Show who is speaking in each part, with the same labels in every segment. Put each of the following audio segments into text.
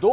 Speaker 1: 2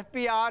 Speaker 2: FPR,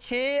Speaker 2: 6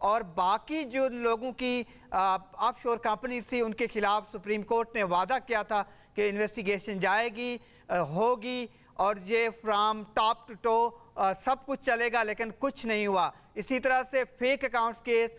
Speaker 2: اور باقی جو لوگوں کی آف شور کمپنیز تھی ان کے خلاف سپریم کورٹ نے وعدہ کیا تھا کہ انویسٹیگیشن جائے گی ہوگی اور یہ فرام ٹاپ ٹو ٹو سب کچھ چلے گا، لیکن کچھ نہیں ہوا۔ اسی طرح سے فیک اکاؤنٹس کیس،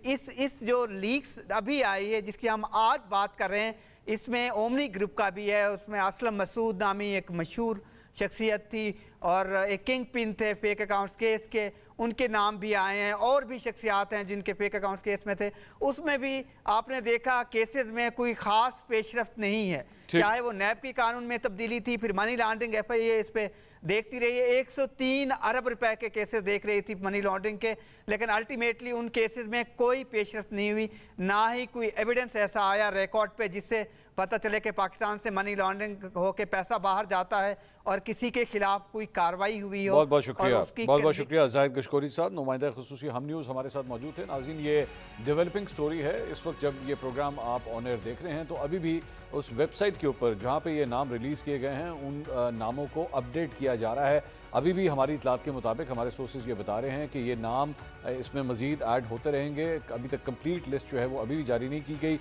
Speaker 2: اس جو لیکس ابھی آئی ہے جس کی ہم آج بات کر رہے ہیں، اس میں اومنی گروپ کا بھی ہے، اس میں اسلم مسعود نامی ایک مشہور شخصیت تھی اور ایک کنگ پن تھے فیک اکاؤنٹس کیس کے، ان کے نام بھی آئے ہیں، اور بھی شخصیات ہیں جن کے فیک اکاؤنٹس کیس میں تھے۔ اس میں بھی آپ نے دیکھا کیسز میں کوئی خاص پیش رفت نہیں ہے، چاہے وہ نیب کی قانون میں تبدیلی تھی، پھر منی لانڈرنگ ایف آئی اے اس پہ دیکھتی رہی ہے، 103 ارب روپے کے کیسز دیکھ رہی تھی منی لانڈرنگ کے، لیکن الٹیمیٹلی ان کیسز میں کوئی پیش رفت نہیں ہوئی، نہ ہی کوئی ایویڈنس ایسا آیا ریکارڈ پہ جس سے پتہ چلے کہ پاکستان سے منی لانڈرنگ ہو کے پیسہ باہر جاتا ہے اور کسی کے خلاف کوئی کاروائی ہوئی ہو۔
Speaker 1: بہت بہت شکریہ، بہت بہت شکریہ زاہد گشکوری صاحب، نمائندہ خصوصی ہم نیوز ہمارے ساتھ موجود تھے۔ ناظرین، یہ ڈیولپنگ سٹوری ہے، اس وقت جب یہ پروگرام آپ آن ایئر دیکھ رہے ہیں تو ابھی بھی اس ویب سائٹ کے اوپر جہاں پہ یہ نام ریلیز کیے گئے ہیں ان ناموں کو اپڈیٹ کیا جا رہا ہے۔ ابھی بھی ہماری اطلاعات کے مطابق ہمارے سورسز یہ بتا رہے ہیں کہ یہ نام اس میں مزید ایڈ ہوتے رہیں گے، ابھی تک کمپلیٹ لسٹ جو ہے وہ ابھی بھی جاری نہیں کی گئی،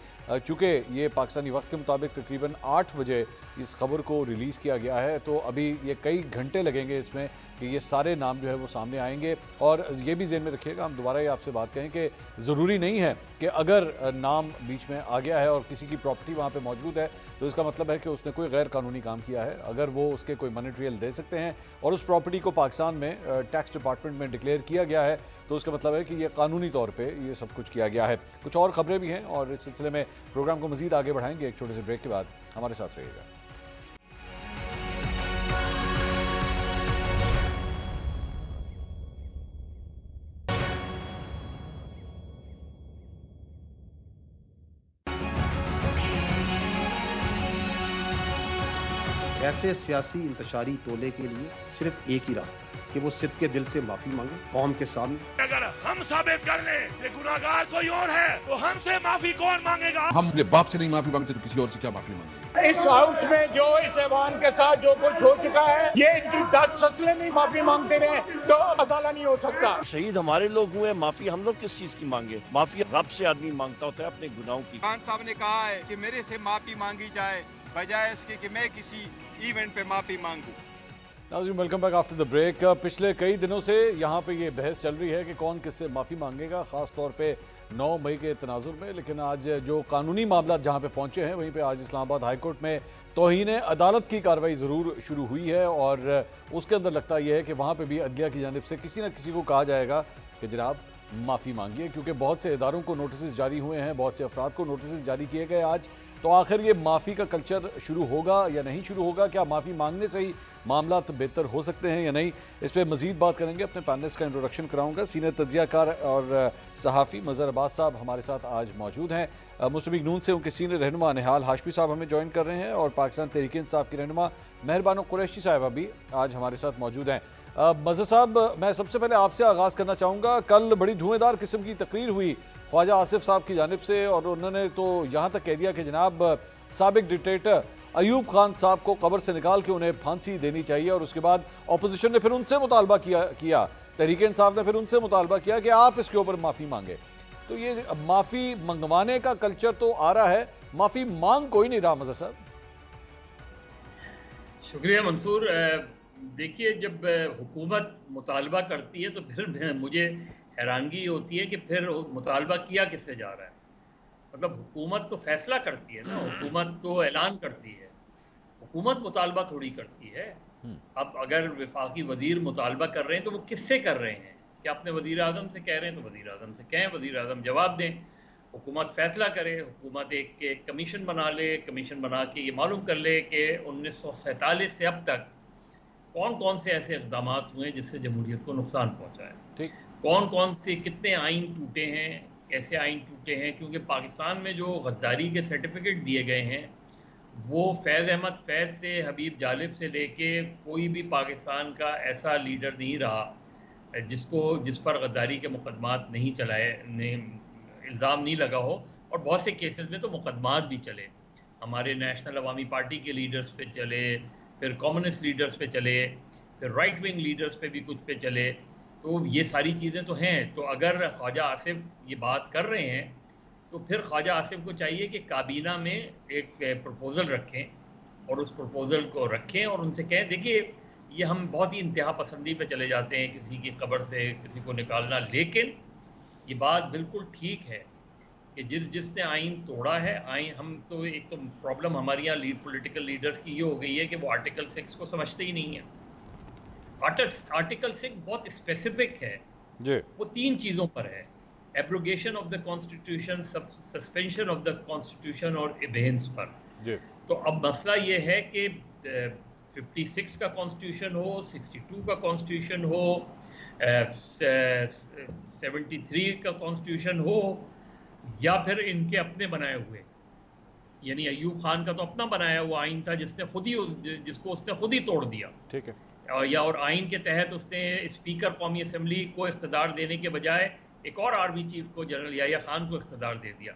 Speaker 1: چونکہ یہ پاکستانی وقت کے مطابق تقریباً 8 بجے اس خبر کو ریلیز کیا گیا ہے، تو ابھی یہ کئی گھنٹے لگیں گے اس میں کہ یہ سارے نام جو ہے وہ سامنے آئیں گے۔ اور یہ بھی ذہن میں رکھیے گا، ہم دوبارہ یہ آپ سے بات کہیں کہ ضروری نہیں ہے کہ اگر نام بیچ میں آ گیا ہے اور کسی کی پراپرٹی وہاں پہ موجود ہے تو اس کا مطلب ہے کہ اس نے کوئی غیر قانونی کام کیا ہے۔ اگر وہ اس کے کوئی منی ٹریل دے سکتے ہیں اور اس پراپرٹی کو پاکستان میں ٹیکس ڈپارٹمنٹ میں ڈکلیئر کیا گیا ہے تو اس کا مطلب ہے کہ یہ قانونی طور پہ یہ سب کچھ کیا گیا ہے۔ کچھ اور خبریں بھی ہیں اور اس سلسلے میں پروگرام کو مزید آگے بڑھائیں گے ایک چھوٹے سے بریک کے بعد، ہمارے ساتھ رہیے گا۔
Speaker 3: ایسے سیاسی انتشاری ٹولے کے لیے صرف ایک ہی راستہ ہے کہ وہ صدقے دل سے معافی مانگے قوم کے سامنے۔
Speaker 4: اگر ہم ثابت کر لیں کہ گناہگار کوئی اور ہے تو ہم سے معافی کون مانگے گا؟
Speaker 5: ہم اپنے باپ سے نہیں معافی مانگتے تو کسی اور سے کیا معافی مانگیں گے؟
Speaker 6: اس ہاؤس میں جو اس ایوان کے ساتھ جو کچھ ہو چکا ہے، یہ ان کی 10 فصلیں نہیں معافی مانگتے رہے تو مسئلہ نہیں ہو سکتا۔
Speaker 4: شہید ہمارے لوگ ہوئے، معافی ہم لوگ کس چیز کی مانگے؟ معافی رب سے آدمی مانگتا ہوتا ہے اپنے گناہوں کی۔
Speaker 7: خان صاحب نے کہا ہے کہ میرے سے معافی مانگی جائے بجائے اس کے کہ میں کسی ایونٹ پہ معافی مانگوں۔
Speaker 1: ناظرین، welcome back after the break. پچھلے کئی دنوں سے یہاں پہ یہ بحث چل رہی ہے کہ کون کس سے معافی مانگے گا، خاص طور پہ 9 مئی کے تناظر میں، لیکن آج جو قانونی معاملات جہاں پہ پہنچے ہیں وہیں پہ آج اسلام آباد ہائی کورٹ میں توہین عدالت کی کارروائی ضرور شروع ہوئی ہے اور اس کے اندر لگتا یہ ہے کہ وہاں پہ بھی عدلیہ کی جانب سے کسی نہ کسی کو کہا جائے گا کہ جناب معافی مانگیے، کیونکہ بہت سے اداروں کو نوٹسز جاری ہوئے ہیں، بہت سے افراد کو نوٹسز جاری کیے گئے آج۔ تو آخر یہ معافی کا کلچر شروع ہوگا یا نہیں شروع ہوگا؟ کیا معافی مانگنے سے ہی معاملات بہتر ہو سکتے ہیں یا نہیں؟ اس پہ مزید بات کریں گے۔ اپنے پینلسٹ کا انٹروڈکشن کراؤں گا۔ سینئر تجزیہ کار اور صحافی مظہر عباس صاحب ہمارے ساتھ آج موجود ہیں۔ مسلم لیگ نون سے ان کے سینئر رہنما نہال ہاشمی صاحب ہمیں جوائن کر رہے ہیں اور پاکستان تحریک انصاف کی رہنما مہربانو قریشی صاحبہ بھی آج ہمارے ساتھ موجود ہیں۔ مظہر صاحب، میں سب سے پہلے آپ سے آغاز کرنا چاہوں گا۔ کل بڑی دھویں دار قسم کی تقریر ہوئی خواجہ آصف صاحب کی جانب سے اور انہوں نے تو یہاں تک کہہ دیا کہ جناب سابق ڈکٹیٹر ایوب خان صاحب کو قبر سے نکال کے انہیں پھانسی دینی چاہیے، اور اس کے بعد اپوزیشن نے پھر ان سے مطالبہ کیا تحریک انصاف نے پھر ان سے مطالبہ کیا کہ آپ اس کے اوپر معافی مانگے۔ تو یہ معافی منگوانے کا کلچر تو آ رہا ہے، معافی مانگ کوئی نہیں رہا۔ مظہر صاحب،
Speaker 6: شکریہ منصور۔ دیکھیے، جب حکومت مطالبہ کرتی ہے تو پھر مجھے حیرانگی ہوتی ہے کہ پھر مطالبہ کیا کس سے جا رہا ہے۔ مطلب حکومت تو فیصلہ کرتی ہے نا، حکومت تو اعلان کرتی ہے، حکومت مطالبہ تھوڑی کرتی ہے۔ اب اگر وفاقی وزیر مطالبہ کر رہے ہیں تو وہ کس سے کر رہے ہیں؟ کہ اپنے وزیر اعظم سے کہہ رہے ہیں تو وزیر اعظم سے کہیں، وزیر اعظم جواب دیں، حکومت فیصلہ کرے، حکومت ایک کمیشن بنا لے، کمیشن بنا کے یہ معلوم کر لے کہ 1947 سے اب تک کون کون سے ایسے اقدامات ہوئے جس سے جمہوریت کو نقصان پہنچا ہے، کون کون سے کتنے آئین ٹوٹے ہیں، کیسے آئین ٹوٹے ہیں۔ کیونکہ پاکستان میں جو غداری کے سرٹیفکیٹ دیے گئے ہیں وہ فیض احمد فیض سے، حبیب جالب سے لے کے کوئی بھی پاکستان کا ایسا لیڈر نہیں رہا جس پر غداری کے مقدمات نہیں چلائے، الزام نہیں لگا ہو، اور بہت سے کیسز میں تو مقدمات بھی چلے۔ ہمارے نیشنل عوامی پارٹی کے لیڈرز پہ چلے، پھر کمیونسٹ لیڈرز پہ چلے، پھر رائٹ ونگ لیڈرز پہ بھی کچھ پہ چلے۔ تو یہ ساری چیزیں تو ہیں. تو اگر خواجہ آصف یہ بات کر رہے ہیں تو پھر خواجہ آصف کو چاہیے کہ کابینہ میں ایک پروپوزل رکھیں اور اس پروپوزل کو رکھیں اور ان سے کہیں دیکھیے یہ ہم بہت ہی انتہا پسندی پہ چلے جاتے ہیں کسی کی قبر سے کسی کو نکالنا, لیکن یہ بات بالکل ٹھیک ہے کہ جس نے آئین توڑا ہے, آئین ہم تو ایک تو پرابلم ہمارے یہاں پولیٹیکل لیڈرز کی یہ ہو گئی ہے کہ وہ آرٹیکل 6 کو سمجھتے ہی نہیں ہیں. آرٹیکل 6 بہت اسپیسیفک ہے جی, وہ 3 چیزوں پر ہے, abrogation of the constitution, suspension of the constitution اور ایبینس پر جی. تو اب مسئلہ یہ ہے کہ 56 کا کانسٹیٹیوشن ہو, 62 کا کانسٹیٹیوشن ہو, 73 کا کانسٹیٹیوشن ہو, یا پھر ان کے اپنے بنائے ہوئے, یعنی ایوب خان کا تو اپنا بنایا ہوا آئین تھا جس کو اس نے خود ہی توڑ دیا, ٹھیک ہے, یا اور آئین کے تحت اس نے اسپیکر قومی اسمبلی کو اقتدار دینے کے بجائے ایک اور آرمی چیف کو جنرل یحییٰ خان کو اقتدار دے دیا.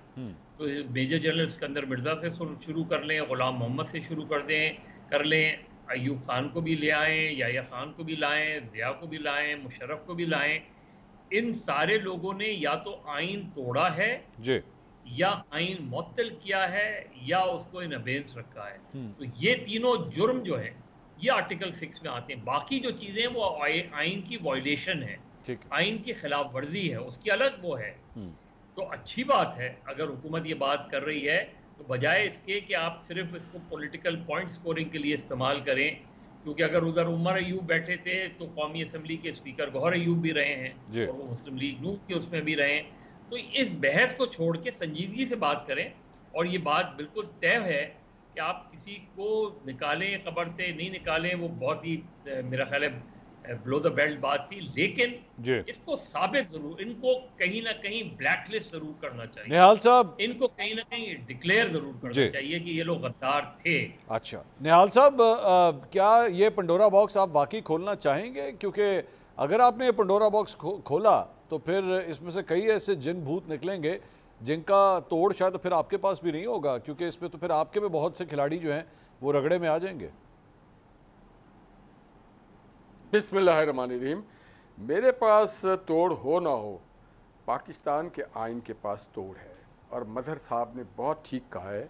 Speaker 6: تو میجر جنرل اسکندر مرزا سے شروع کر لیں, غلام محمد سے شروع کر لیں, ایوب خان کو بھی لے آئیں, یحییٰ خان کو بھی لائیں, ضیاء کو بھی لائیں, مشرف کو بھی لائیں. ان سارے لوگوں نے یا تو آئین توڑا ہے جی, یا آئین معطل کیا ہے, یا اس کو ان ابینس رکھا ہے. تو یہ تینوں جرم جو ہے یہ آرٹیکل 6 میں آتے ہیں. باقی جو چیزیں وہ آئین کی وائلیشن ہے, آئین کی خلاف ورزی ہے, اس کی الگ وہ ہے. تو اچھی بات ہے اگر حکومت یہ بات کر رہی ہے تو بجائے اس کے کہ آپ صرف اس کو پولیٹیکل پوائنٹ سکورنگ کے لیے استعمال کریں, کیونکہ اگر ادھر عمر ایوب بیٹھے تھے تو قومی اسمبلی کے اسپیکر گوہر ایوب بھی رہے ہیں اور وہ مسلم لیگ نون کے اس میں بھی رہے ہیں. تو اس بحث کو چھوڑ کے سنجیدگی سے بات کریں, اور یہ بات بالکل طے ہے کہ آپ کسی کو نکالیں قبر سے نہیں نکالیں, وہ بہت ہی میرا خیال ہے بلو دا بیلٹ بات تھی, لیکن اس کو ثابت ضرور, ان کو کہیں نہ کہیں بلیک لسٹ ضرور کرنا چاہیے.
Speaker 1: نہال صاحب,
Speaker 6: ان کو کہیں نہ کہیں ڈکلیئر ضرور کرنا چاہیے کہ یہ لوگ غدار تھے.
Speaker 1: اچھا نہال صاحب, کیا یہ پنڈورا باکس آپ واقعی کھولنا چاہیں گے؟ کیونکہ اگر آپ نے یہ پنڈورا باکس کھولا تو پھر اس میں سے کئی ایسے جن بھوت نکلیں گے جن کا توڑ شاید پھر آپ کے پاس بھی نہیں ہوگا, کیونکہ اس میں تو پھر آپ کے بھی بہت سے کھلاڑی جو ہیں وہ رگڑے میں آ جائیں گے.
Speaker 8: بسم اللہ الرحمن الرحیم. میرے پاس توڑ ہو نہ ہو, پاکستان کے آئین کے پاس توڑ ہے, اور مظہر صاحب نے بہت ٹھیک کہا ہے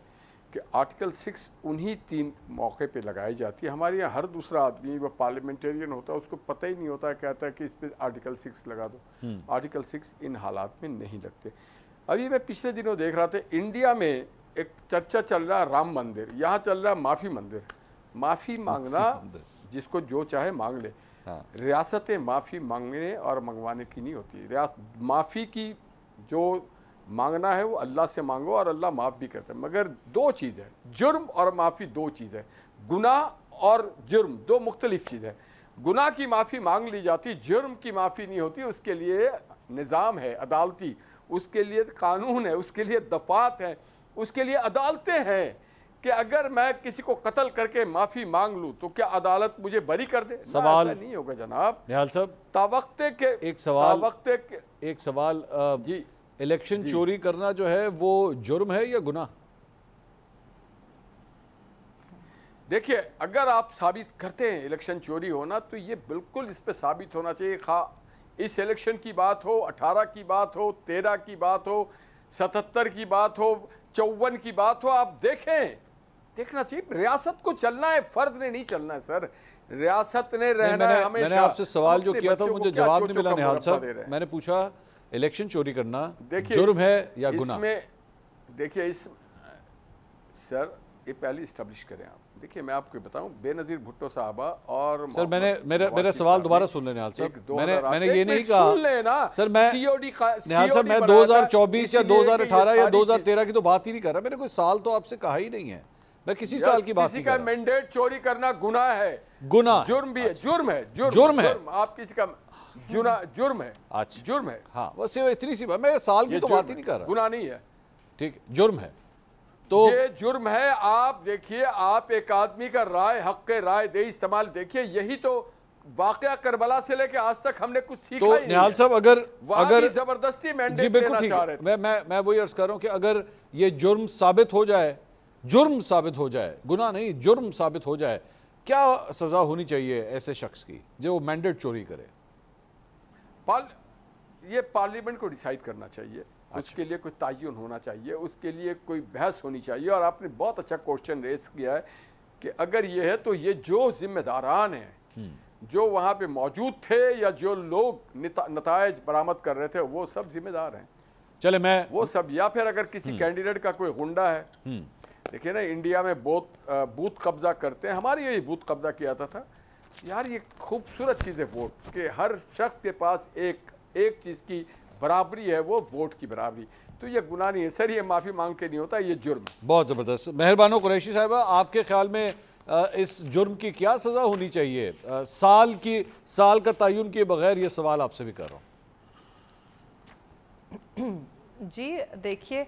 Speaker 8: کہ آرٹیکل 6 انہی 3 موقع پہ لگائی جاتی ہے. ہمارے یہاں ہر دوسرا آدمی وہ پارلیمنٹرین ہوتا ہے, اس کو پتہ ہی نہیں ہوتا, کہتا ہے کہ اس پہ آرٹیکل 6 لگا دو. آرٹیکل 6 ان حالات میں نہیں لگتے. ابھی میں پچھلے دنوں دیکھ رہا تھا انڈیا میں ایک چرچا چل رہا رام مندر, یہاں چل رہا معافی مندر. معافی مانگنا جس کو جو چاہے مانگ لے, ریاستیں معافی مانگنے اور منگوانے کی نہیں ہوتی. معافی کی جو مانگنا ہے وہ اللہ سے مانگو اور اللہ معاف بھی کرتا ہے, مگر 2 چیز ہے, جرم اور معافی 2 چیز ہے. گناہ اور جرم 2 مختلف چیز ہے. گناہ کی معافی مانگ لی جاتی, جرم کی معافی نہیں ہوتی. اس کے لیے نظام ہے عدالتی, اس کے لیے قانون ہے, اس کے لیے دفعات ہیں, اس کے لیے عدالتیں ہیں کہ اگر میں کسی کو قتل کر کے معافی مانگ لوں تو کیا عدالت مجھے بری کر دے؟
Speaker 1: سوال
Speaker 8: ایسا نہیں ہوگا جناب.
Speaker 1: نہال صاحب, ایک سوال جی, الیکشن چوری کرنا جو ہے وہ جرم ہے یا گناہ؟
Speaker 8: دیکھیے اگر آپ ثابت کرتے ہیں الیکشن چوری ہونا تو یہ بالکل اس پہ ثابت ہونا چاہیے. اس الیکشن کی بات ہو, 18 کی بات ہو, 13 کی بات ہو, 77 کی بات ہو, 54 کی بات ہو, آپ دیکھنا چاہیے. ریاست کو چلنا ہے, فرد نے نہیں چلنا ہے سر, ریاست نے رہنا ہے ہمیشہ.
Speaker 1: میں نے آپ سے سوال جو کیا تھا مجھے جواب نہیں ملا نہال صاحب. میں نے پوچھا الیکشن چوری کرنا جرم ہے یا گناہ؟
Speaker 8: اس میں دیکھیے سر یہ پہلے اسٹیبلش کریں آپ. دیکھیے میں آپ کو بتاؤں, بے نظیر بھٹو صاحبہ اور
Speaker 1: سر میرا سوال دوبارہ سن لیں نہال صاحب. میں نے یہ نہیں کہا سر, نہال صاحب میں 2024 یا 2018 یا 2013 کی تو بات ہی نہیں کر رہا. میں نے کوئی سال تو آپ سے کہا ہی نہیں ہے, میں کسی سال کی بات نہیں کر رہا.
Speaker 8: کسی کا مینڈیٹ چوری کرنا گناہ ہے,
Speaker 1: گناہ
Speaker 8: جرم بھی ہے, جرم ہے. آپ کسی کا جرم ہے, جرم ہے.
Speaker 1: ہاں بس اتنی سی بات, میں سال کی تو بات ہی نہیں کر رہا.
Speaker 8: گناہ نہیں ہے,
Speaker 1: ٹھیک, جرم ہے. تو
Speaker 8: یہ جرم ہے. آپ دیکھیے, آپ ایک آدمی کا رائے, حق رائے دہی استعمال, دیکھیے یہی تو واقعہ کربلا سے لے کے آج تک ہم نے کچھ سیکھا ہی نہیں ہے.
Speaker 1: تو نہال صاحب اگر
Speaker 8: زبردستی مینڈیٹ لینا چاہ رہے تھے,
Speaker 1: میں وہی عرض کر رہا ہوں کہ اگر یہ جرم ثابت ہو جائے, گناہ نہیں جرم ثابت ہو جائے, کیا سزا ہونی چاہیے ایسے شخص کی جو مینڈیٹ چوری کرے؟
Speaker 8: یہ پارلیمنٹ کو ڈیسائیڈ کرنا چاہیے, اس کے لیے کوئی تعین ہونا چاہیے, اس کے لیے کوئی بحث ہونی چاہیے. اور آپ نے بہت اچھا کوشچن ریز کیا ہے کہ اگر یہ ہے تو یہ جو ذمہ داران ہیں جو وہاں پہ موجود تھے یا جو لوگ نتائج برآمد کر رہے تھے وہ سب ذمہ دار ہیں.
Speaker 1: چلے میں
Speaker 8: وہ سب, یا پھر اگر کسی کینڈیڈیٹ کا کوئی غنڈہ ہے, دیکھیں نا انڈیا میں بوتھ قبضہ کرتے ہیں, ہمارے یہی بوتھ قبضہ کیا تھا یار. یہ خوبصورت چیز ہے ووٹ, کہ ہر شخص کے پاس ایک چیز کی برابری ہے, وہ ووٹ کی برابری. تو یہ گناہ نہیں ہے سر, یہ معافی مانگ کے نہیں ہوتا, یہ جرم ہے.
Speaker 1: بہت زبردست. مہربانو قریشی صاحبہ, آپ کے خیال میں اس جرم کی کیا سزا ہونی چاہیے؟ سال کا تعین کیے بغیر یہ سوال آپ سے بھی کر رہا ہوں.
Speaker 9: جی دیکھیے,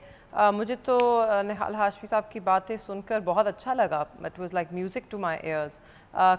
Speaker 9: مجھے تو نہال ہاشمی صاحب کی باتیں سن کر بہت اچھا لگا. It was like music to my ears.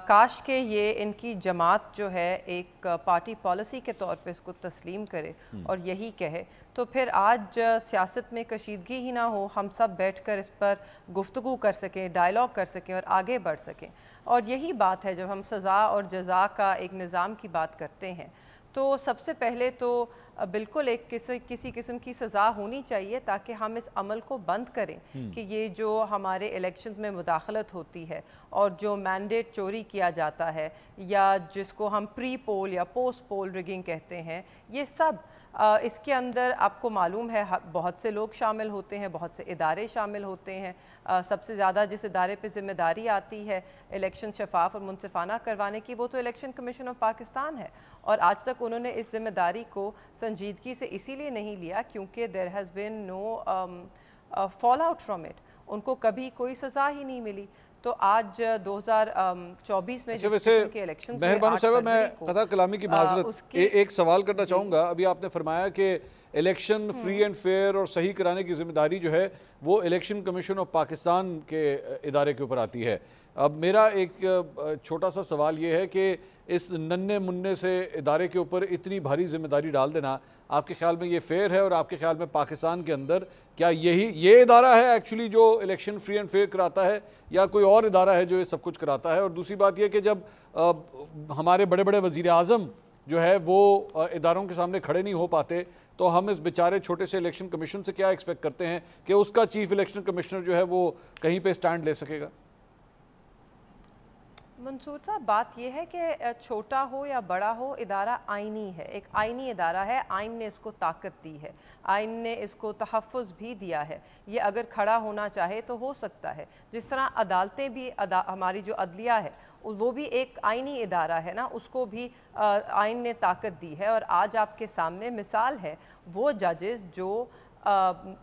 Speaker 9: کاش کہ یہ ان کی جماعت جو ہے ایک پارٹی پالیسی کے طور پہ اس کو تسلیم کرے اور یہی کہے, تو پھر آج سیاست میں کشیدگی ہی نہ ہو, ہم سب بیٹھ کر اس پر گفتگو کر سکیں, ڈائیلاگ کر سکیں اور آگے بڑھ سکیں. اور یہی بات ہے جب ہم سزا اور جزا کا ایک نظام کی بات کرتے ہیں تو سب سے پہلے تو بالکل ایک کسی قسم کی سزا ہونی چاہیے تاکہ ہم اس عمل کو بند کریں کہ یہ جو ہمارے الیکشنز میں مداخلت ہوتی ہے اور جو مینڈیٹ چوری کیا جاتا ہے یا جس کو ہم پری پول یا پوسٹ پول ریگنگ کہتے ہیں, یہ سب اس کے اندر آپ کو معلوم ہے بہت سے لوگ شامل ہوتے ہیں, بہت سے ادارے شامل ہوتے ہیں. سب سے زیادہ جس ادارے پہ ذمہ داری آتی ہے الیکشن شفاف اور منصفانہ کروانے کی وہ تو الیکشن کمیشن آف پاکستان ہے, اور آج تک انہوں نے اس ذمہ داری کو سنجیدگی سے اسی لیے نہیں لیا کیونکہ there has been no fall out from it. ان کو کبھی کوئی سزا ہی نہیں ملی. تو آج 2024 میں جس قسم کے الیکشنز میں
Speaker 1: مہربانو صاحبہ, میں قطع کلامی کی معذرت ایک سوال کرنا چاہوں گا. ابھی آپ نے فرمایا کہ الیکشن فری اینڈ فیئر اور صحیح کرانے کی ذمہ داری جو ہے وہ الیکشن کمیشن آف پاکستان کے ادارے کے اوپر آتی ہے. اب میرا ایک چھوٹا سا سوال یہ ہے کہ اس ننھے مننے سے ادارے کے اوپر اتنی بھاری ذمہ داری ڈال دینا آپ کے خیال میں یہ فیئر ہے؟ اور آپ کے خیال میں پاکستان کے اندر کیا یہ ادارہ ہے ایکچولی جو الیکشن فری اینڈ فیئر کراتا ہے یا کوئی اور ادارہ ہے جو یہ سب کچھ کراتا ہے؟ اور دوسری بات یہ کہ جب ہمارے بڑے بڑے وزیر اعظم جو ہے وہ اداروں کے سامنے کھڑے نہیں ہو پاتے تو ہم اس بیچارے چھوٹے سے الیکشن کمیشن سے کیا ایکسپیکٹ کرتے ہیں کہ اس کا چیف الیکشن کمشنر جو ہے وہ کہیں پہ سٹینڈ لے سکے گا؟
Speaker 9: منصور صاحب, بات یہ ہے کہ چھوٹا ہو یا بڑا ہو, ادارہ آئینی ہے, ایک آئینی ادارہ ہے. آئین نے اس کو طاقت دی ہے, آئین نے اس کو تحفظ بھی دیا ہے. یہ اگر کھڑا ہونا چاہے تو ہو سکتا ہے. جس طرح عدالتیں بھی, ہماری جو عدلیہ ہے وہ بھی ایک آئینی ادارہ ہے نا, اس کو بھی آئین نے طاقت دی ہے. اور آج آپ کے سامنے مثال ہے وہ ججز جو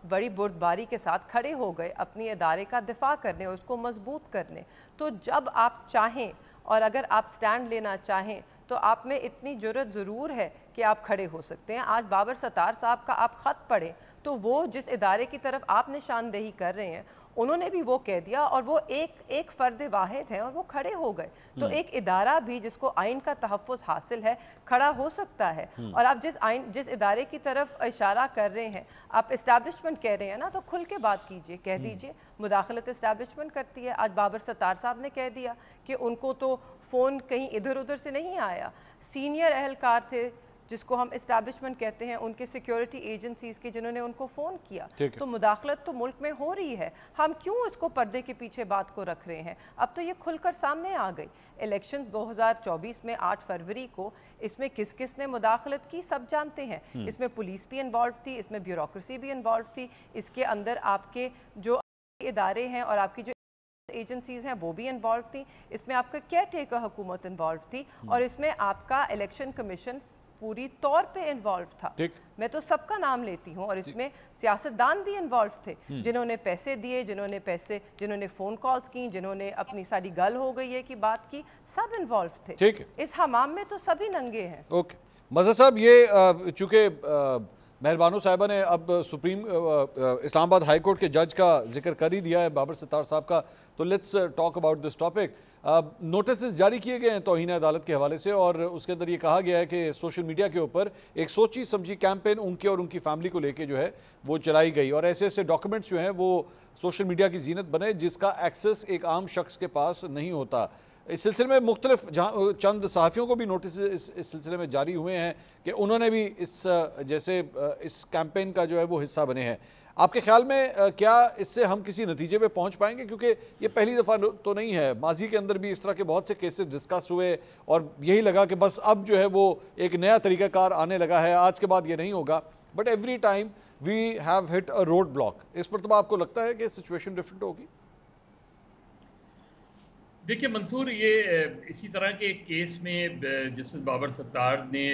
Speaker 9: بڑی بردباری کے ساتھ کھڑے ہو گئے اپنی ادارے کا دفاع کرنے اور اس کو مضبوط کرنے. تو جب آپ چاہیں اور اگر آپ سٹینڈ لینا چاہیں تو آپ میں اتنی جرت ضرور ہے کہ آپ کھڑے ہو سکتے ہیں. آج بابر ستار صاحب کا آپ خط پڑھیں تو وہ جس ادارے کی طرف آپ نشاندہی کر رہے ہیں انہوں نے بھی وہ کہہ دیا, اور وہ ایک فرد واحد ہیں اور وہ کھڑے ہو گئے. تو ایک ادارہ بھی جس کو آئین کا تحفظ حاصل ہے کھڑا ہو سکتا ہے. اور آپ جس ادارے کی طرف اشارہ کر رہے ہیں, آپ اسٹیبلشمنٹ کہہ رہے ہیں نا, تو کھل کے بات کیجئے, کہہ دیجئے مداخلت اسٹیبلشمنٹ کرتی ہے. آج بابر ستار صاحب نے کہہ دیا کہ ان کو تو فون کہیں ادھر ادھر سے نہیں آیا. سینئر اہلکار تھے جس کو ہم اسٹیبلشمنٹ کہتے ہیں, ان کے سیکیورٹی ایجنسیز کے جنہوں نے ان کو فون کیا. تو مداخلت تو ملک میں ہو رہی ہے, ہم کیوں اس کو پردے کے پیچھے بات کو رکھ رہے ہیں؟ اب تو یہ کھل کر سامنے آ گئی. الیکشن 2024 میں 8 فروری کو اس میں کس کس نے مداخلت کی سب جانتے ہیں. اس میں پولیس بھی انوالو تھی, اس میں بیوروکریسی بھی انوالو تھی, اس کے اندر آپ کے جو ادارے ہیں اور آپ کی جو ایجنسیز ہیں وہ بھی انوالو تھی, اس میں آپ کا کیئر ٹیکر حکومت انوالو تھی, اور اس میں آپ کا الیکشن کمیشن پوری طور پہ انوالو تھا. میں تو سب کا نام لیتی ہوں, اور اس میں سیاستدان بھی انوالو تھے جنہوں نے پیسے دیے, جنہوں نے فون کالز کی, جنہوں نے اپنی ساری گل ہو گئی ہے کی بات کی, سب انوالو تھے. اس حمام میں تو سبھی ننگے ہیں.
Speaker 1: اوکے مظہر صاحب, یہ چونکہ مہربانو صاحبہ نے اب سپریم اسلام آباد ہائی کورٹ کے جج کا ذکر کر ہی دیا ہے, بابر ستار صاحب کا, تو let's talk about this topic. Notices جاری کیے گئے ہیں توہین عدالت کے حوالے سے, اور اس کے اندر یہ کہا گیا ہے کہ سوشل میڈیا کے اوپر ایک سوچی سمجھی کیمپین ان کے اور ان کی فیملی کو لے کے جو ہے وہ چلائی گئی, اور ایسے ڈاکومنٹس جو ہیں وہ سوشل میڈیا کی زینت بنے جس کا ایکسس ایک عام شخص کے پاس نہیں ہوتا. اس سلسلے میں مختلف چند صحافیوں کو بھی نوٹس اس سلسلے میں جاری ہوئے ہیں کہ انہوں نے بھی اس کیمپین کا جو ہے وہ حصہ بنے ہیں. آپ کے خیال میں کیا اس سے ہم کسی نتیجے پہ پہنچ پائیں گے؟ کیونکہ یہ پہلی دفعہ تو نہیں ہے، ماضی کے اندر بھی اس طرح کے بہت سے کیسز ڈسکس ہوئے اور یہی لگا کہ بس اب جو ہے وہ ایک نیا طریقہ کار آنے لگا ہے، آج کے بعد یہ نہیں ہوگا. But every time we have hit a road block. اس مرتبہ آپ کو لگتا ہے کہ سچویشن ڈفرینٹ ہوگی؟
Speaker 6: دیکھیے منصور، یہ اسی طرح کے کیس میں جسٹس بابر ستار نے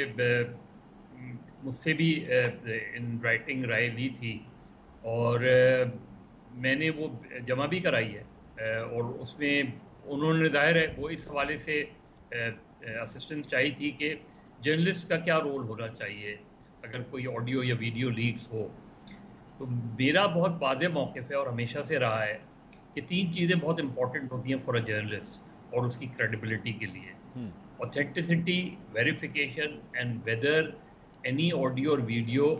Speaker 6: مجھ سے بھی ان رائٹنگ رائے لی تھی اور میں نے وہ جمع بھی کرائی ہے، اور اس میں انہوں نے ظاہر ہے وہ اس حوالے سے اسسٹنس چاہی تھی کہ جرنلسٹ کا کیا رول ہونا چاہیے اگر کوئی آڈیو یا ویڈیو لیکس ہو. تو میرا بہت واضح موقف ہے اور ہمیشہ سے رہا ہے کہ 3 چیزیں بہت امپورٹنٹ ہوتی ہیں فار اے جرنلسٹ اور اس کی کریڈیبلٹی کے لیے: authenticity, verification, and whether any audio اور ویڈیو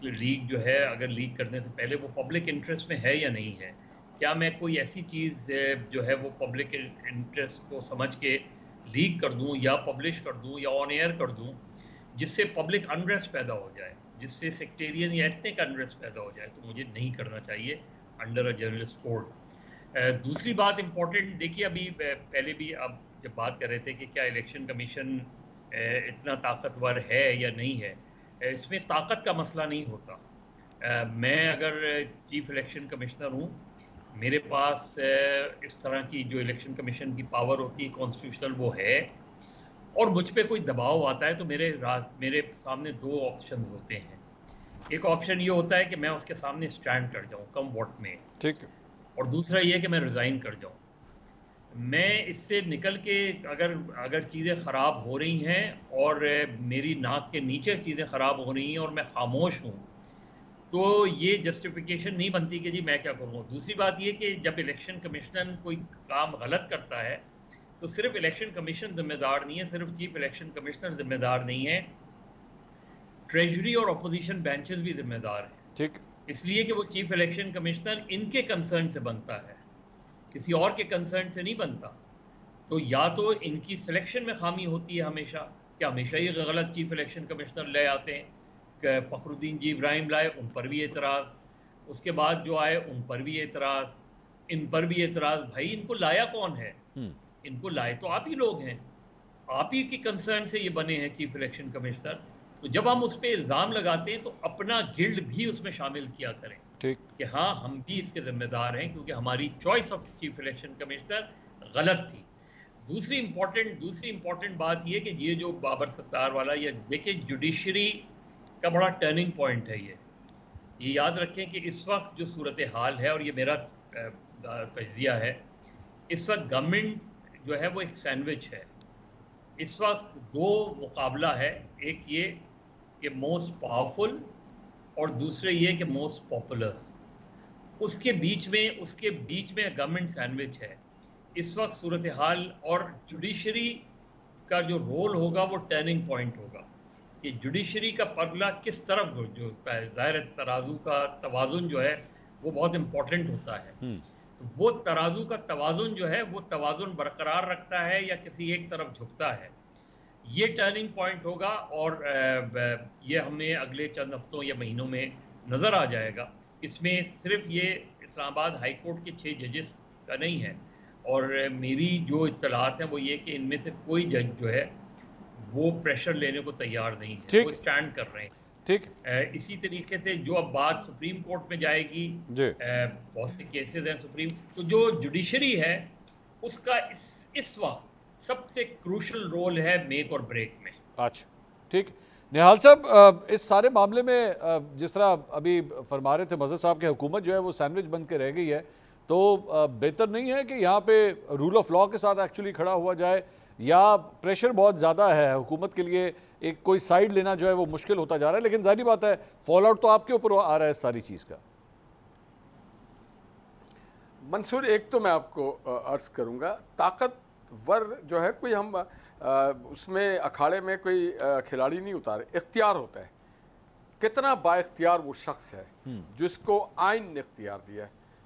Speaker 6: لیک جو ہے اگر لیک کرنے سے پہلے وہ پبلک انٹرسٹ میں ہے یا نہیں ہے. کیا میں کوئی ایسی چیز جو ہے وہ پبلک انٹرسٹ کو سمجھ کے لیک کر دوں یا پبلش کر دوں یا آن ایئر کر دوں جس سے پبلک انریسٹ پیدا ہو جائے، جس سے سیکٹیرین یا ایتھنک انریسٹ پیدا ہو جائے، تو مجھے نہیں کرنا چاہیے انڈر اے جرنلسٹ کوڈ. دوسری بات امپورٹنٹ، دیکھیے ابھی پہلے بھی آپ جب بات کر رہے تھے کہ کیا الیکشن کمیشن اتنا طاقتور ہے یا نہیں ہے، اس میں طاقت کا مسئلہ نہیں ہوتا. میں اگر چیف الیکشن کمشنر ہوں، میرے پاس اس طرح کی جو الیکشن کمیشن کی پاور ہوتی ہے کانسٹیٹیوشنل وہ ہے، اور مجھ پہ کوئی دباؤ آتا ہے تو میرے سامنے 2 آپشنز ہوتے ہیں. ایک آپشن یہ ہوتا ہے کہ میں اس کے سامنے اسٹینڈ کر جاؤں کم واٹ میں،
Speaker 1: ٹھیک ہے،
Speaker 6: اور دوسرا یہ کہ میں ریزائن کر جاؤں. میں اس سے نکل کے اگر چیزیں خراب ہو رہی ہیں اور میری ناک کے نیچے چیزیں خراب ہو رہی ہیں اور میں خاموش ہوں، تو یہ جسٹیفیکیشن نہیں بنتی کہ جی میں کیا کروں. دوسری بات یہ کہ جب الیکشن کمیشن کوئی کام غلط کرتا ہے تو صرف الیکشن کمیشن ذمہ دار نہیں ہے، صرف چیف الیکشن کمشنر ذمہ دار نہیں ہے، ٹریجری اور اپوزیشن بینچز بھی ذمہ دار ہیں.
Speaker 1: ٹھیک،
Speaker 6: اس لیے کہ وہ چیف الیکشن کمشنر ان کے کنسرن سے بنتا ہے، کسی اور کے کنسرن سے نہیں بنتا. تو یا تو ان کی سلیکشن میں خامی ہوتی ہے ہمیشہ، کہ ہمیشہ ہی غلط چیف الیکشن کمشنر لے آتے ہیں، کہ فخر الدین جی ابراہیم لائے ان پر بھی اعتراض، اس کے بعد جو آئے ان پر بھی اعتراض، ان پر بھی اعتراض. بھائی ان کو لایا کون ہے؟ ان کو لائے تو آپ ہی لوگ ہیں، آپ ہی کی کنسرن سے یہ بنے ہیں چیف الیکشن کمشنر. تو جب ہم اس پہ الزام لگاتے ہیں تو اپنا گلڈ بھی اس میں شامل کیا کریں کہ ہاں ہم بھی اس کے ذمہ دار ہیں کیونکہ ہماری choice of chief election commissioner غلط تھی. دوسری امپورٹنٹ بات یہ کہ یہ جو بابر ستار والا، یہ دیکھیں جوڈیشری کا بڑا ٹرننگ پوائنٹ ہے. یہ یاد رکھیں کہ اس وقت جو صورتحال ہے، اور یہ میرا تجزیہ ہے، اس وقت گورنمنٹ جو ہے وہ ایک سینڈوچ ہے. اس وقت 2 مقابلہ ہے، ایک یہ کہ موسٹ پاورفل اور دوسرے یہ کہ موسٹ پاپولر. اس کے بیچ میں گورنمنٹ سینڈوچ ہے. اس وقت صورتحال اور جوڈیشری کا جو رول ہوگا وہ ٹرننگ پوائنٹ ہوگا کہ جوڈیشری کا پلڑا کس طرف جو ہوتا ہے. ظاہر ترازو کا توازن جو ہے وہ بہت امپورٹنٹ ہوتا ہے. تو وہ ترازو کا توازن جو ہے وہ توازن برقرار رکھتا ہے یا کسی ایک طرف جھکتا ہے. یہ ٹرننگ پوائنٹ ہوگا اور یہ ہمیں اگلے چند ہفتوں یا مہینوں میں نظر آ جائے گا. اس میں صرف یہ اسلام آباد ہائی کورٹ کے 6 ججز کا نہیں ہے، اور میری جو اطلاعات ہیں وہ یہ کہ ان میں سے کوئی جج جو ہے وہ پریشر لینے کو تیار نہیں ہے، وہ اسٹینڈ کر رہے ہیں.
Speaker 1: ٹھیک،
Speaker 6: اسی طریقے سے جو اب بات سپریم کورٹ میں جائے گی، بہت سے کیسز ہیں سپریم، تو جو جوڈیشری ہے اس کا اس وقت سب سے کروشل رول ہے میک اور بریک میں.
Speaker 1: اچھا ٹھیک. نہال صاحب، اس سارے معاملے میں جس طرح ابھی فرما رہے تھے مظہر صاحب کہ حکومت جو ہے وہ سینڈوچ بن کے رہ گئی ہے، تو بہتر نہیں ہے کہ یہاں پہ رول آف لا کے ساتھ ایکچولی کھڑا ہوا جائے، یا پریشر بہت زیادہ ہے حکومت کے لیے، ایک کوئی سائیڈ لینا جو ہے وہ مشکل ہوتا جا رہا ہے، لیکن ظاہری بات ہے فال آؤٹ تو آپ کے اوپر آ رہا ہے اس ساری چیز کا.
Speaker 8: منصور، ایک تو میں آپ کو عرض کروں گا، طاقتور جو ہے کوئی ہم اس میں اکھاڑے میں کوئی کھلاڑی نہیں اتارے، اختیار ہوتا ہے. کتنا با اختیار وہ شخص ہے جس کو آئین نے اختیار دیا ہے.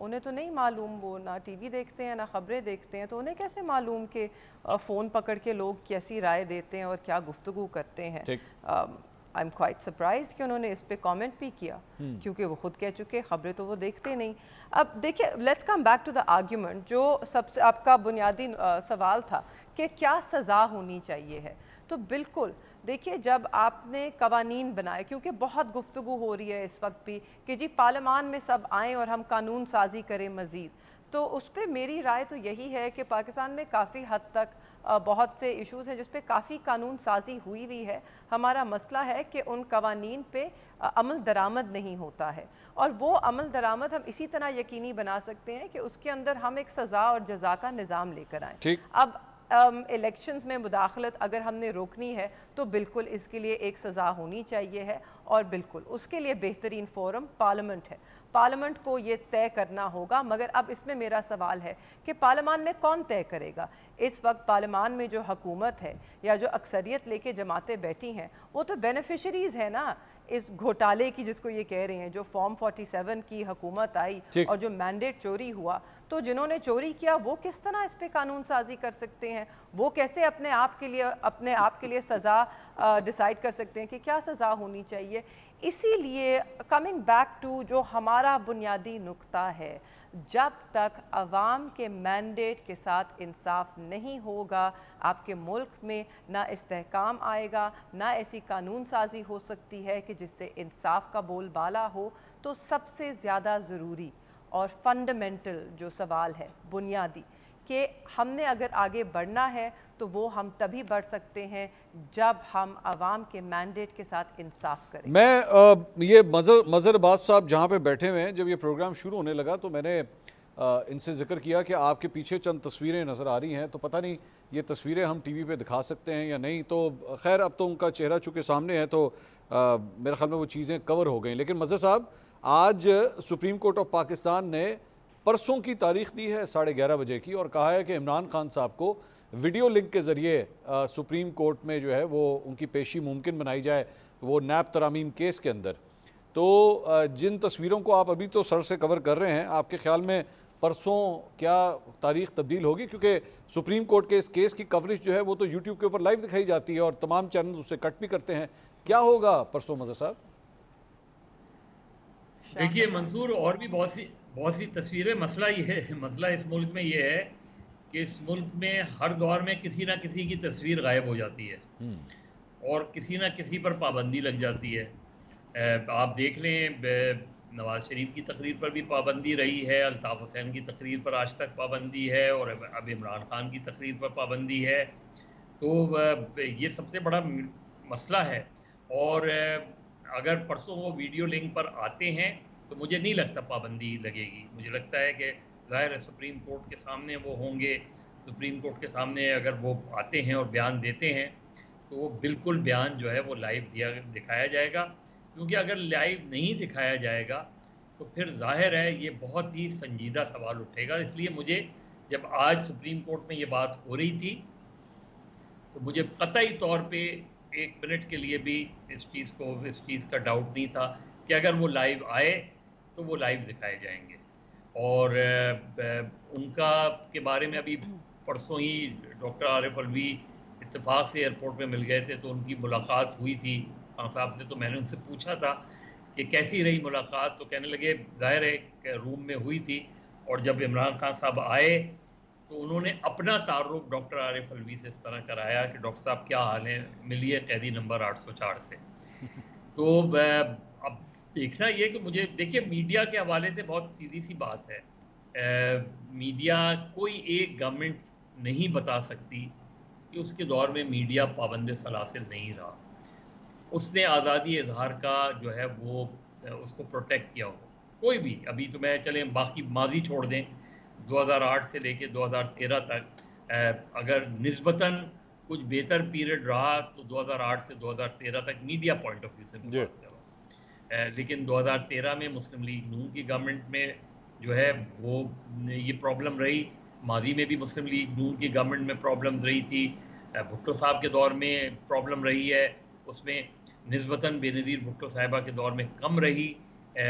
Speaker 9: انہیں تو نہیں معلوم, وہ نہ ٹی وی دیکھتے ہیں نہ خبریں دیکھتے ہیں, تو انہیں کیسے معلوم کہ فون پکڑ کے لوگ کیسی رائے دیتے ہیں اور کیا گفتگو کرتے ہیں. آئی ایم کوائٹ سرپرائزڈ کہ انہوں نے اس پہ کامنٹ بھی کیا, کیونکہ وہ خود کہہ چکے خبریں تو وہ دیکھتے نہیں. اب دیکھیں, let's come back to the argument. جو سب سے آپ کا بنیادی سوال تھا کہ کیا سزا ہونی چاہیے ہے, تو بالکل دیکھیے جب آپ نے قوانین بنائے, کیونکہ بہت گفتگو ہو رہی ہے اس وقت بھی کہ جی پارلیمان میں سب آئیں اور ہم قانون سازی کریں مزید, تو اس پہ میری رائے تو یہی ہے کہ پاکستان میں کافی حد تک بہت سے ایشوز ہیں جس پہ کافی قانون سازی ہوئی ہے. ہمارا مسئلہ ہے کہ ان قوانین پہ عمل درآمد نہیں ہوتا ہے, اور وہ عمل درآمد ہم اسی طرح یقینی بنا سکتے ہیں کہ اس کے اندر ہم ایک سزا اور جزا کا نظام لے کر آئیں. اب الیکشنز میں مداخلت اگر ہم نے روکنی ہے تو بالکل اس کے لیے ایک سزا ہونی چاہیے ہے, اور بالکل اس کے لیے بہترین فورم پارلیمنٹ ہے. پارلیمنٹ کو یہ طے کرنا ہوگا, مگر اب اس میں میرا سوال ہے کہ پارلیمان میں کون طے کرے گا؟ اس وقت پارلیمان میں جو حکومت ہے یا جو اکثریت لے کے جماعتیں بیٹھی ہیں وہ تو بینیفیشریز ہیں نا اس گھوٹالے کی, جس کو یہ کہہ رہے ہیں. جو فارم 47 کی حکومت آئی اور جو مینڈیٹ چوری ہوا, تو جنہوں نے چوری کیا وہ کس طرح اس پہ قانون سازی کر سکتے ہیں؟ وہ کیسے اپنے آپ کے لیے سزا ڈیسائیڈ کر سکتے ہیں کہ کیا سزا ہونی چاہیے؟ اسی لیے کمنگ بیک ٹو جو ہمارا بنیادی نقطہ ہے, جب تک عوام کے مینڈیٹ کے ساتھ انصاف نہیں ہوگا آپ کے ملک میں نہ استحکام آئے گا, نہ ایسی قانون سازی ہو سکتی ہے کہ جس سے انصاف کا بول بالا ہو. تو سب سے زیادہ ضروری اور فنڈامنٹل جو سوال ہے بنیادی, کہ ہم نے اگر آگے بڑھنا ہے تو وہ ہم تبھی بڑھ سکتے ہیں جب ہم عوام کے مینڈیٹ کے ساتھ انصاف کریں.
Speaker 1: میں یہ مظہر عباس صاحب جہاں پہ بیٹھے ہوئے ہیں, جب یہ پروگرام شروع ہونے لگا تو میں نے ان سے ذکر کیا کہ آپ کے پیچھے چند تصویریں نظر آ رہی ہیں, تو پتہ نہیں یہ تصویریں ہم ٹی وی پہ دکھا سکتے ہیں یا نہیں. تو خیر اب تو ان کا چہرہ چونکہ سامنے ہے تو میرے خیال میں وہ چیزیں کور ہو گئیں. لیکن مظہر صاحب, آج سپریم کورٹ آف پاکستان نے پرسوں کی تاریخ دی ہے 11:30 بجے کی, اور کہا ہے کہ عمران خان صاحب کو ویڈیو لنک کے ذریعے سپریم کورٹ میں جو ہے وہ ان کی پیشی ممکن بنائی جائے, وہ نیب ترامیم کیس کے اندر. تو جن تصویروں کو آپ ابھی تو سر سے کور کر رہے ہیں, آپ کے خیال میں پرسوں کیا تاریخ تبدیل ہوگی؟ کیونکہ سپریم کورٹ کے اس کیس کی کوریج جو ہے وہ تو یوٹیوب کے اوپر لائیو دکھائی جاتی ہے اور تمام چینل اسے کٹ بھی کرتے ہیں. کیا ہوگا پرسوں مظہر صاحب؟
Speaker 6: دیکھیے منصور, اور بھی بہت سی تصویریں. مسئلہ اس ملک میں یہ ہے کہ اس ملک میں ہر دور میں کسی نہ کسی کی تصویر غائب ہو جاتی ہے اور کسی نہ کسی پر پابندی لگ جاتی ہے. آپ دیکھ لیں, نواز شریف کی تقریر پر بھی پابندی رہی ہے, الطاف حسین کی تقریر پر آج تک پابندی ہے, اور اب عمران خان کی تقریر پر پابندی ہے. تو یہ سب سے بڑا مسئلہ ہے. اور اگر پرسوں وہ ویڈیو لنک پر آتے ہیں تو مجھے نہیں لگتا پابندی لگے گی. مجھے لگتا ہے کہ ظاہر ہے سپریم کورٹ کے سامنے وہ ہوں گے, سپریم کورٹ کے سامنے اگر وہ آتے ہیں اور بیان دیتے ہیں تو وہ بالکل بیان جو ہے وہ لائیو دکھایا جائے گا. کیونکہ اگر لائیو نہیں دکھایا جائے گا تو پھر ظاہر ہے یہ بہت ہی سنجیدہ سوال اٹھے گا. اس لیے مجھے جب آج سپریم کورٹ میں یہ بات ہو رہی تھی تو مجھے قطعی طور پہ 1 منٹ کے لیے بھی اس چیز کا ڈاؤٹ نہیں تھا کہ اگر وہ لائیو آئے تو وہ لائیو دکھائے جائیں گے. اور ان کا کے بارے میں ابھی پرسوں ہی ڈاکٹر عارف الوی اتفاق سے ایئرپورٹ میں مل گئے تھے, تو ان کی ملاقات ہوئی تھی خان صاحب سے. تو میں نے ان سے پوچھا تھا کہ کیسی رہی ملاقات, تو کہنے لگے ظاہر ہے روم میں ہوئی تھی, اور جب عمران خان صاحب آئے تو انہوں نے اپنا تعارف ڈاکٹر عارف الوی سے اس طرح کرایا کہ ڈاکٹر صاحب کیا حال ہے, ملیے قیدی نمبر 804 سے. تو اب دیکھنا یہ کہ مجھے دیکھیے میڈیا کے حوالے سے بہت سیدھی سی بات ہے, میڈیا کوئی ایک گورنمنٹ نہیں بتا سکتی کہ اس کے دور میں میڈیا پابند سلاسل نہیں رہا. اس نے آزادی اظہار کا جو ہے وہ اس کو پروٹیکٹ کیا ہو. کوئی بھی, ابھی تو میں چلیں باقی ماضی چھوڑ دیں, 2008 سے لے کے 2013 تک اگر نسبتاً کچھ بہتر پیریڈ رہا تو 2008 سے 2013 تک میڈیا پوائنٹ آف ویو سے بات کرا. لیکن 2013 میں مسلم لیگ نون کی گورنمنٹ میں جو ہے وہ یہ پرابلم رہی. ماضی میں بھی مسلم لیگ نون کی گورنمنٹ میں پرابلم رہی تھی, بھٹو صاحب کے دور میں پرابلم رہی ہے, اس میں نسبتاً بے نظیر بھٹو صاحبہ کے دور میں کم رہی.